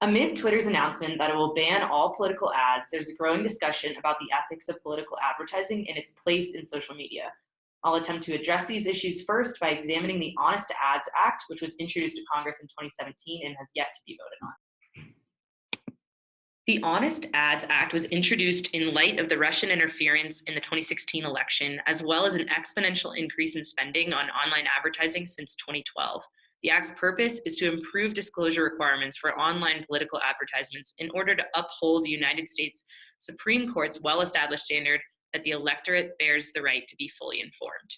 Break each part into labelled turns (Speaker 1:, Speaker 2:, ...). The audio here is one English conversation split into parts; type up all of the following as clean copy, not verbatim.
Speaker 1: Amid Twitter's announcement that it will ban all political ads, there's a growing discussion about the ethics of political advertising and its place in social media. I'll attempt to address these issues first by examining the Honest Ads Act, which was introduced to Congress in 2017 and has yet to be voted on. The Honest Ads Act was introduced in light of the Russian interference in the 2016 election, as well as an exponential increase in spending on online advertising since 2012. The Act's purpose is to improve disclosure requirements for online political advertisements in order to uphold the United States Supreme Court's well-established standard that the electorate bears the right to be fully informed.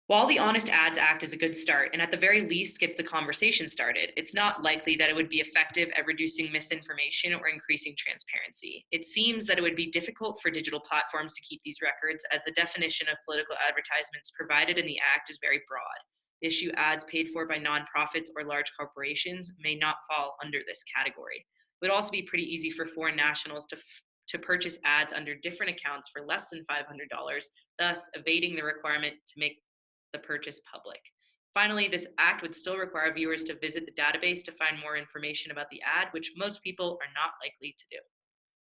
Speaker 1: While the Honest Ads Act is a good start and at the very least gets the conversation started, it's not likely that it would be effective at reducing misinformation or increasing transparency. It seems that it would be difficult for digital platforms to keep these records, as the definition of political advertisements provided in the Act is very broad. Issue ads paid for by nonprofits or large corporations may not fall under this category. It would also be pretty easy for foreign nationals to purchase ads under different accounts for less than $500, thus evading the requirement to make the purchase public. Finally, this act would still require viewers to visit the database to find more information about the ad, which most people are not likely to do.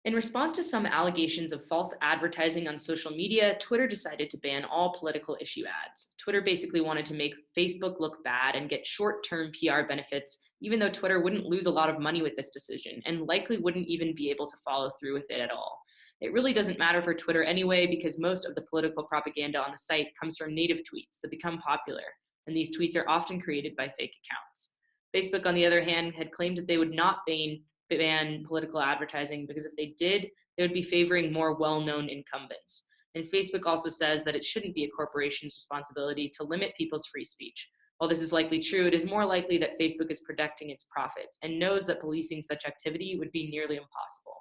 Speaker 1: In response to some allegations of false advertising on social media, Twitter decided to ban all political issue ads. Twitter basically wanted to make Facebook look bad and get short-term PR benefits, even though Twitter wouldn't lose a lot of money with this decision and likely wouldn't even be able to follow through with it at all. It really doesn't matter for Twitter anyway, because most of the political propaganda on the site comes from native tweets that become popular, and these tweets are often created by fake accounts. Facebook, on the other hand, had claimed that they would not ban political advertising because if they did, they would be favoring more well-known incumbents. And Facebook also says that it shouldn't be a corporation's responsibility to limit people's free speech. While this is likely true, it is more likely that Facebook is protecting its profits and knows that policing such activity would be nearly impossible.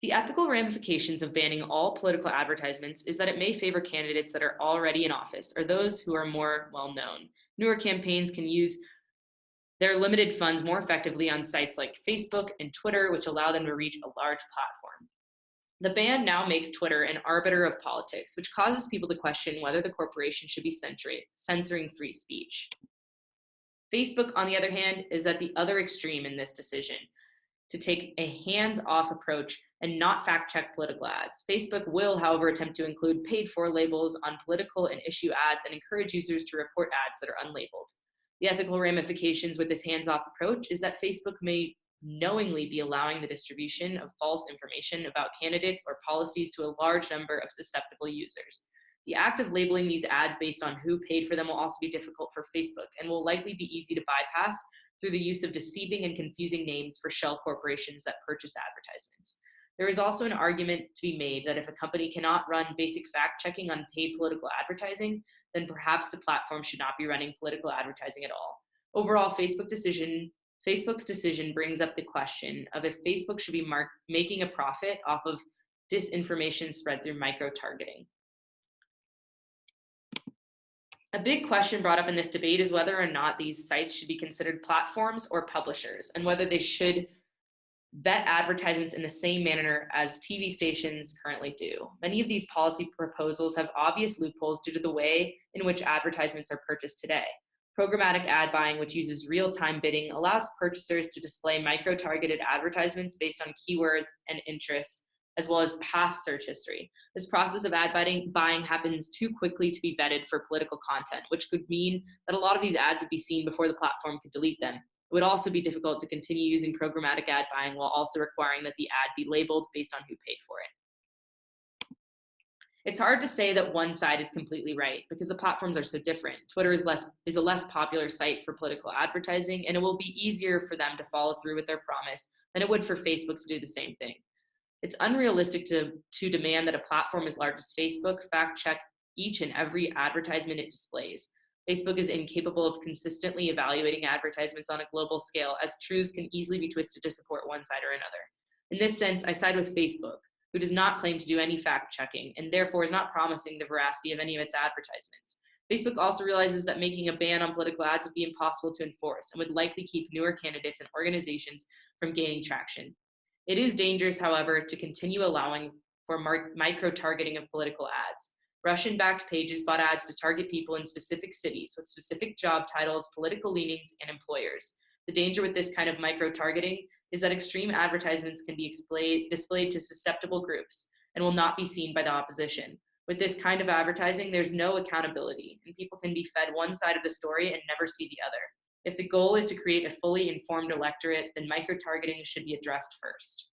Speaker 1: The ethical ramifications of banning all political advertisements is that it may favor candidates that are already in office or those who are more well-known. Newer campaigns can use their limited funds more effectively on sites like Facebook and Twitter, which allow them to reach a large platform. The ban now makes Twitter an arbiter of politics, which causes people to question whether the corporation should be censoring free speech. Facebook, on the other hand, is at the other extreme in this decision, to take a hands-off approach and not fact-check political ads. Facebook will, however, attempt to include paid-for labels on political and issue ads and encourage users to report ads that are unlabeled. The ethical ramifications with this hands-off approach is that Facebook may knowingly be allowing the distribution of false information about candidates or policies to a large number of susceptible users. The act of labeling these ads based on who paid for them will also be difficult for Facebook and will likely be easy to bypass through the use of deceiving and confusing names for shell corporations that purchase advertisements. There is also an argument to be made that if a company cannot run basic fact-checking on paid political advertising, then perhaps the platform should not be running political advertising at all. Overall, Facebook's decision brings up the question of if Facebook should be making a profit off of disinformation spread through micro-targeting. A big question brought up in this debate is whether or not these sites should be considered platforms or publishers, and whether they should vet advertisements in the same manner as TV stations currently do. Many of these policy proposals have obvious loopholes due to the way in which advertisements are purchased today. Programmatic ad buying, which uses real-time bidding, allows purchasers to display micro-targeted advertisements based on keywords and interests, as well as past search history. This process of ad buying happens too quickly to be vetted for political content, which could mean that a lot of these ads would be seen before the platform could delete them. It would also be difficult to continue using programmatic ad buying while also requiring that the ad be labeled based on who paid for it. It's hard to say that one side is completely right because the platforms are so different. Twitter is a less popular site for political advertising, and it will be easier for them to follow through with their promise than it would for Facebook to do the same thing. It's unrealistic to demand that a platform as large as Facebook fact-check each and every advertisement it displays. Facebook is incapable of consistently evaluating advertisements on a global scale, as truths can easily be twisted to support one side or another. In this sense, I side with Facebook, who does not claim to do any fact-checking and therefore is not promising the veracity of any of its advertisements. Facebook also realizes that making a ban on political ads would be impossible to enforce and would likely keep newer candidates and organizations from gaining traction. It is dangerous, however, to continue allowing for micro-targeting of political ads. Russian-backed pages bought ads to target people in specific cities with specific job titles, political leanings, and employers. The danger with this kind of micro-targeting is that extreme advertisements can be displayed to susceptible groups and will not be seen by the opposition. With this kind of advertising, there's no accountability, and people can be fed one side of the story and never see the other. If the goal is to create a fully informed electorate, then micro-targeting should be addressed first.